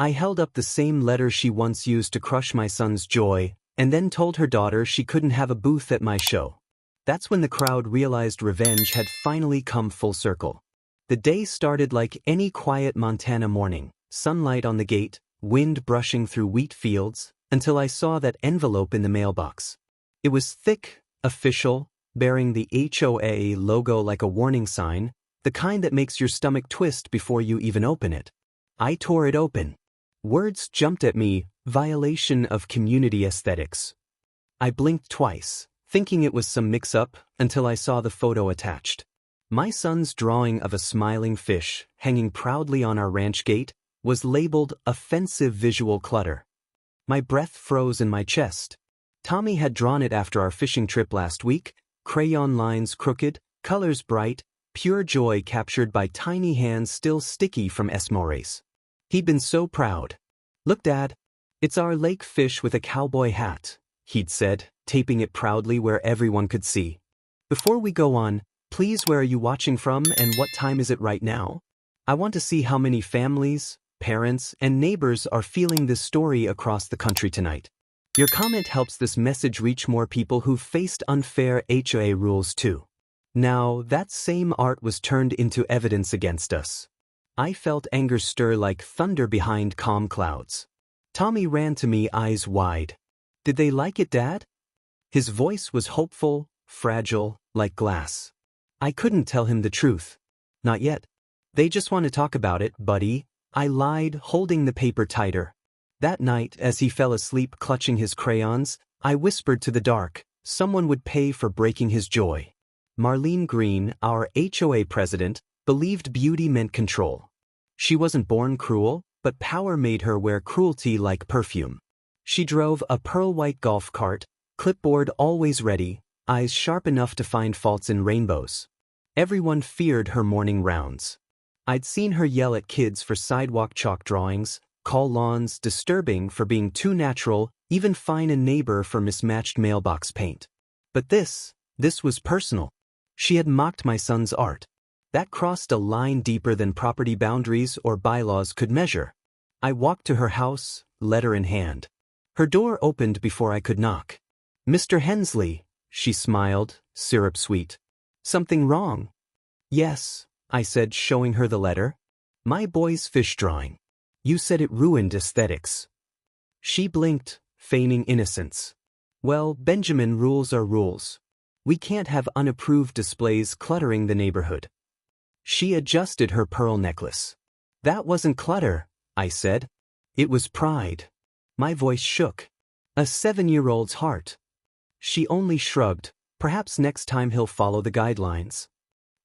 I held up the same letter she once used to crush my son's joy, and then told her daughter she couldn't have a booth at my show. That's when the crowd realized revenge had finally come full circle. The day started like any quiet Montana morning, sunlight on the gate, wind brushing through wheat fields, until I saw that envelope in the mailbox. It was thick, official, bearing the HOA logo like a warning sign, the kind that makes your stomach twist before you even open it. I tore it open. Words jumped at me, violation of community aesthetics. I blinked twice, thinking it was some mix-up, until I saw the photo attached. My son's drawing of a smiling fish, hanging proudly on our ranch gate, was labeled offensive visual clutter. My breath froze in my chest. Tommy had drawn it after our fishing trip last week, crayon lines crooked, colors bright, pure joy captured by tiny hands still sticky from Esmores. He'd been so proud. "Look, Dad. It's our lake fish with a cowboy hat," he'd said, taping it proudly where everyone could see. "Before we go on, please, where are you watching from and what time is it right now? I want to see how many families, parents, and neighbors are feeling this story across the country tonight. Your comment helps this message reach more people who've faced unfair HOA rules too." Now, that same art was turned into evidence against us. I felt anger stir like thunder behind calm clouds. Tommy ran to me, eyes wide. "Did they like it, Dad?" His voice was hopeful, fragile, like glass. I couldn't tell him the truth. "Not yet. They just want to talk about it, buddy," I lied, holding the paper tighter. That night, as he fell asleep clutching his crayons, I whispered to the dark, someone would pay for breaking his joy. Marlene Green, our HOA president, believed beauty meant control. She wasn't born cruel, but power made her wear cruelty like perfume. She drove a pearl-white golf cart, clipboard always ready, eyes sharp enough to find faults in rainbows. Everyone feared her morning rounds. I'd seen her yell at kids for sidewalk chalk drawings, call lawns disturbing for being too natural, even fine a neighbor for mismatched mailbox paint. But this was personal. She had mocked my son's art. That crossed a line deeper than property boundaries or bylaws could measure. I walked to her house, letter in hand. Her door opened before I could knock. "Mr. Hensley," she smiled, syrup sweet. "Something wrong?" "Yes," I said, showing her the letter. "My boy's fish drawing. You said it ruined aesthetics." She blinked, feigning innocence. "Well, Benjamin, rules are rules. We can't have unapproved displays cluttering the neighborhood." She adjusted her pearl necklace. "That wasn't clutter," I said. "It was pride." My voice shook. "A 7-year-old's heart." She only shrugged. "Perhaps next time he'll follow the guidelines."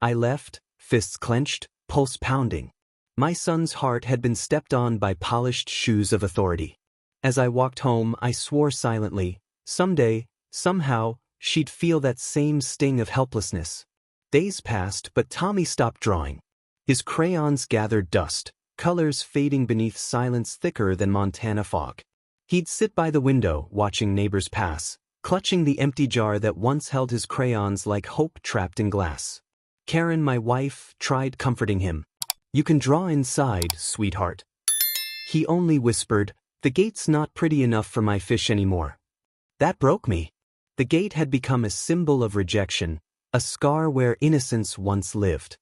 I left, fists clenched, pulse pounding. My son's heart had been stepped on by polished shoes of authority. As I walked home, I swore silently, someday, somehow, she'd feel that same sting of helplessness. Days passed, but Tommy stopped drawing. His crayons gathered dust, colors fading beneath silence thicker than Montana fog. He'd sit by the window, watching neighbors pass, clutching the empty jar that once held his crayons like hope trapped in glass. Karen, my wife, tried comforting him. "You can draw inside, sweetheart." He only whispered, "The gate's not pretty enough for my fish anymore." That broke me. The gate had become a symbol of rejection, a scar where innocence once lived.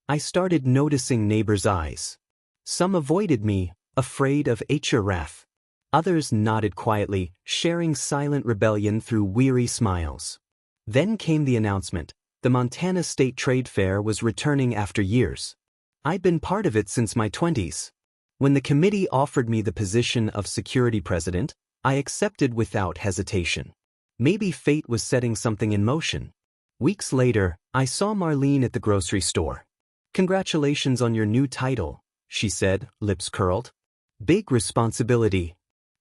I started noticing neighbors' eyes. Some avoided me, afraid of HR wrath. Others nodded quietly, sharing silent rebellion through weary smiles. Then came the announcement. The Montana State Trade Fair was returning after years. I'd been part of it since my 20s. When the committee offered me the position of security president, I accepted without hesitation. Maybe fate was setting something in motion. Weeks later, I saw Marlene at the grocery store. "Congratulations on your new title," she said, lips curled. "Big responsibility."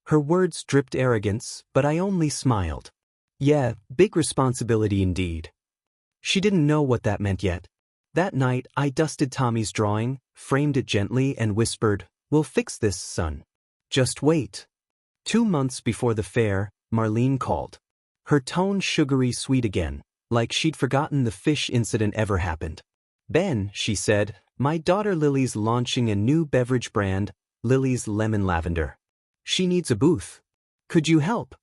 Her words dripped arrogance, but I only smiled. "Yeah, big responsibility indeed." She didn't know what that meant yet. That night, I dusted Tommy's drawing, framed it gently, and whispered, "We'll fix this, son. Just wait." 2 months before the fair, Marlene called. Her tone sugary sweet again, like she'd forgotten the fish incident ever happened. "Ben," she said, "my daughter Lily's launching a new beverage brand, Lily's lemon lavender. She needs a booth. Could you help?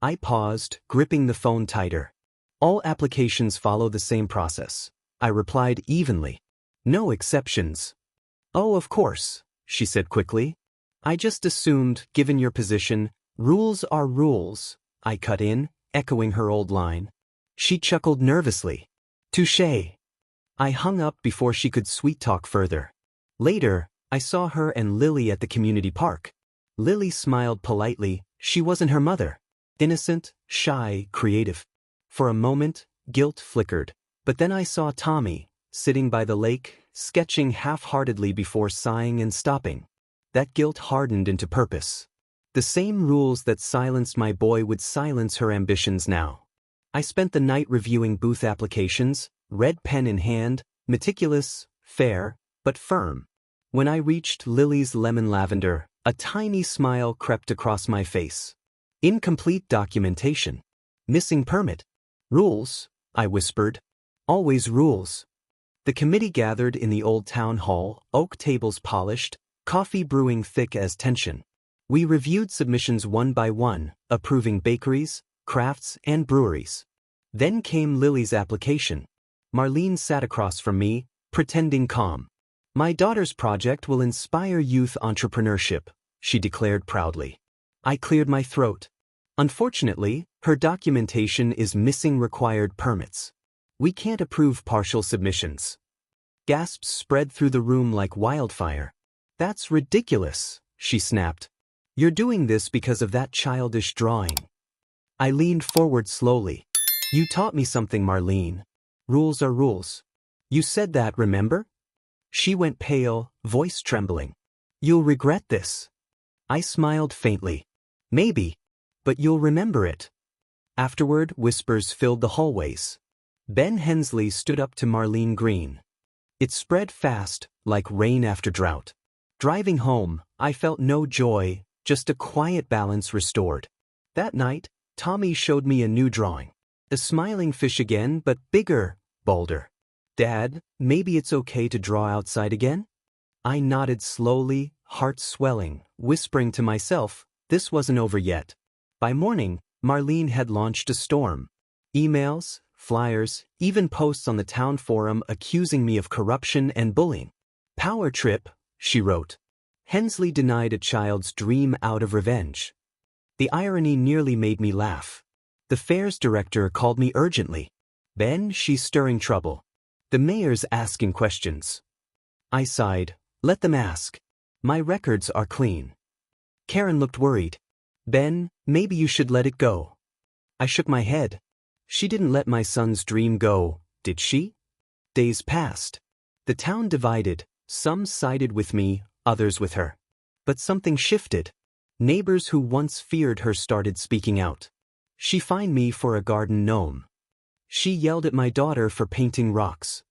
I paused, gripping the phone tighter. All applications follow the same process. I replied evenly. No exceptions. Oh, of course, she said quickly. I just assumed, given your position, rules are rules. I cut in, echoing her old line. She chuckled nervously. Touché. I hung up before she could sweet-talk further. Later, I saw her and Lily at the community park. Lily smiled politely. She wasn't her mother. Innocent, shy, creative. For a moment, guilt flickered. But then I saw Tommy, sitting by the lake, sketching half-heartedly before sighing and stopping. That guilt hardened into purpose. The same rules that silenced my boy would silence her ambitions now. I spent the night reviewing booth applications, red pen in hand, meticulous, fair, but firm. When I reached Lily's lemon lavender, a tiny smile crept across my face. Incomplete documentation. Missing permit. Rules, I whispered. Always rules. The committee gathered in the old town hall, oak tables polished, coffee brewing thick as tension. We reviewed submissions one by one, approving bakeries, crafts, and breweries. Then came Lily's application. Marlene sat across from me, pretending calm. My daughter's project will inspire youth entrepreneurship, she declared proudly. I cleared my throat. Unfortunately, her documentation is missing required permits. We can't approve partial submissions. Gasps spread through the room like wildfire. That's ridiculous, she snapped. You're doing this because of that childish drawing. I leaned forward slowly. You taught me something, Marlene. Rules are rules. You said that, remember? She went pale, voice trembling. You'll regret this. I smiled faintly. Maybe, but you'll remember it. Afterward, whispers filled the hallways. Ben Hensley stood up to Marlene Green. It spread fast, like rain after drought. Driving home, I felt no joy, just a quiet balance restored. That night, Tommy showed me a new drawing. A smiling fish again, but bigger, bolder. Dad, maybe it's okay to draw outside again? I nodded slowly, heart swelling, whispering to myself, this wasn't over yet. By morning, Marlene had launched a storm. Emails, flyers, even posts on the town forum accusing me of corruption and bullying. Power trip, she wrote. Hensley denied a child's dream out of revenge. The irony nearly made me laugh. The fair's director called me urgently. Ben, she's stirring trouble. The mayor's asking questions. I sighed. Let them ask. My records are clean. Karen looked worried. Ben, maybe you should let it go. I shook my head. She didn't let my son's dream go, did she? Days passed. The town divided. Some sided with me, others with her. But something shifted. Neighbors who once feared her started speaking out. She fined me for a garden gnome. She yelled at my daughter for painting rocks.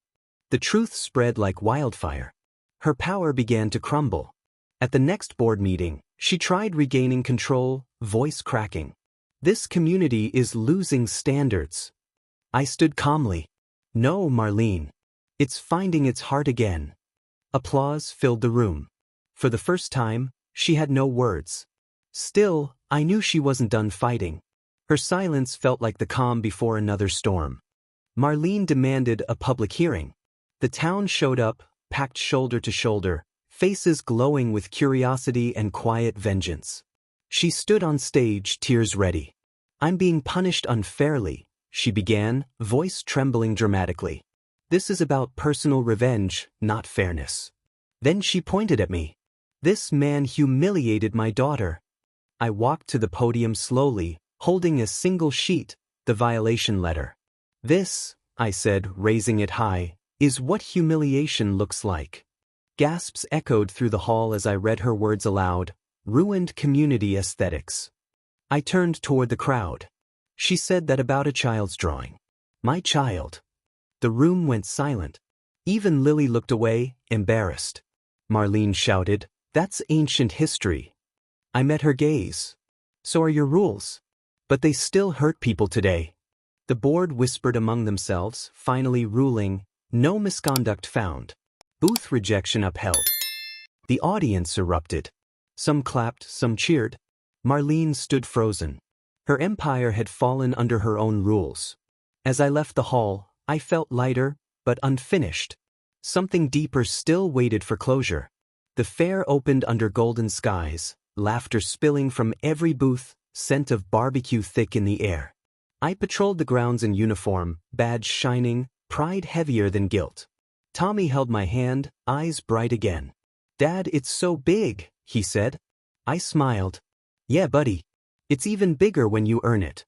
The truth spread like wildfire. Her power began to crumble. At the next board meeting, she tried regaining control, voice cracking. This community is losing standards. I stood calmly. No, Marlene. It's finding its heart again. Applause filled the room. For the first time, she had no words. Still, I knew she wasn't done fighting. Her silence felt like the calm before another storm. Marlene demanded a public hearing. The town showed up, packed shoulder to shoulder, faces glowing with curiosity and quiet vengeance. She stood on stage, tears ready. I'm being punished unfairly, she began, voice trembling dramatically. This is about personal revenge, not fairness. Then she pointed at me. This man humiliated my daughter. I walked to the podium slowly, holding a single sheet, the violation letter. This, I said, raising it high, is what humiliation looks like. Gasps echoed through the hall as I read her words aloud. Ruined community aesthetics. I turned toward the crowd. She said that about a child's drawing. My child. The room went silent. Even Lily looked away, embarrassed. Marlene shouted, that's ancient history. I met her gaze. So are your rules. But they still hurt people today. The board whispered among themselves, finally ruling, no misconduct found. Booth rejection upheld. The audience erupted. Some clapped, some cheered. Marlene stood frozen. Her empire had fallen under her own rules. As I left the hall, I felt lighter, but unfinished. Something deeper still waited for closure. The fair opened under golden skies, laughter spilling from every booth, scent of barbecue thick in the air. I patrolled the grounds in uniform, badge shining, pride heavier than guilt. Tommy held my hand, eyes bright again. "Dad, it's so big," he said. I smiled. "Yeah, buddy. It's even bigger when you earn it."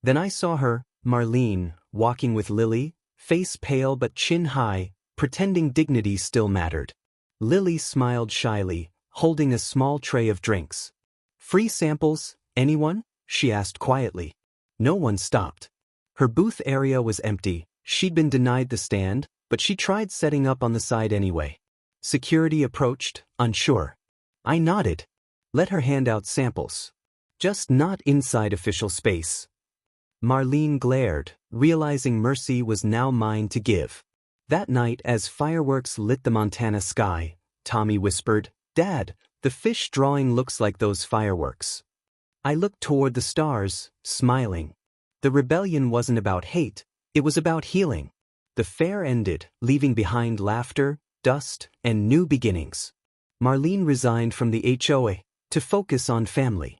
Then I saw her, Marlene, walking with Lily, face pale but chin high, pretending dignity still mattered. Lily smiled shyly, holding a small tray of drinks. "Free samples, anyone?" she asked quietly. No one stopped. Her booth area was empty. She'd been denied the stand, but she tried setting up on the side anyway. Security approached, unsure. I nodded. Let her hand out samples. Just not inside official space. Marlene glared, realizing mercy was now mine to give. That night, as fireworks lit the Montana sky, Tommy whispered, "Dad, the fish drawing looks like those fireworks." I looked toward the stars, smiling. The rebellion wasn't about hate, it was about healing. The fair ended, leaving behind laughter, dust, and new beginnings. Marlene resigned from the HOA to focus on family.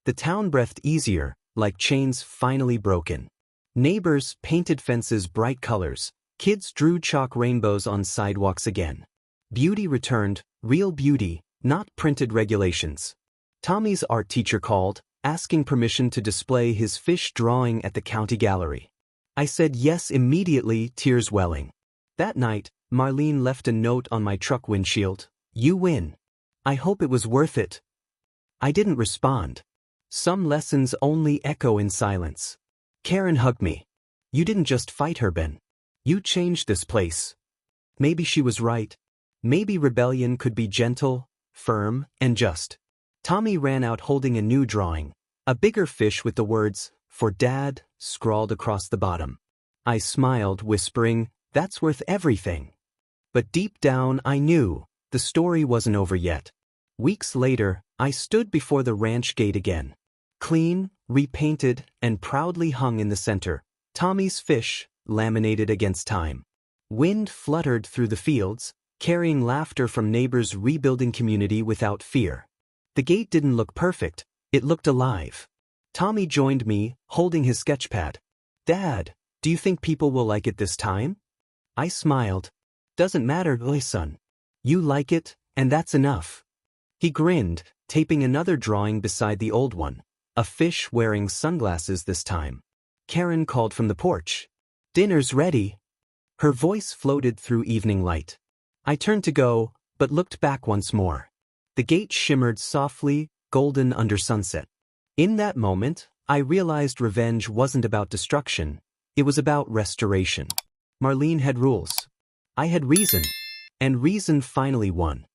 The town breathed easier, like chains finally broken. Neighbors painted fences bright colors. Kids drew chalk rainbows on sidewalks again. Beauty returned, real beauty, not printed regulations. Tommy's art teacher called, asking permission to display his fish drawing at the county gallery. I said yes immediately, tears welling. That night, Marlene left a note on my truck windshield. "You win. I hope it was worth it." I didn't respond. Some lessons only echo in silence. Karen hugged me. "You didn't just fight her, Ben. You changed this place." Maybe she was right. Maybe rebellion could be gentle, firm, and just. Tommy ran out holding a new drawing, a bigger fish with the words, "For Dad," scrawled across the bottom. I smiled, whispering, "That's worth everything." But deep down I knew, the story wasn't over yet. Weeks later, I stood before the ranch gate again. Clean, repainted, and proudly hung in the center, Tommy's fish, laminated against time. Wind fluttered through the fields, carrying laughter from neighbors rebuilding community without fear. The gate didn't look perfect, it looked alive. Tommy joined me, holding his sketchpad. "Dad, do you think people will like it this time?" I smiled. "Doesn't matter, son. You like it, and that's enough." He grinned, taping another drawing beside the old one, a fish wearing sunglasses this time. Karen called from the porch. "Dinner's ready." Her voice floated through evening light. I turned to go, but looked back once more. The gate shimmered softly, golden under sunset. In that moment, I realized revenge wasn't about destruction, it was about restoration. Marlene had rules. I had reason, and reason finally won.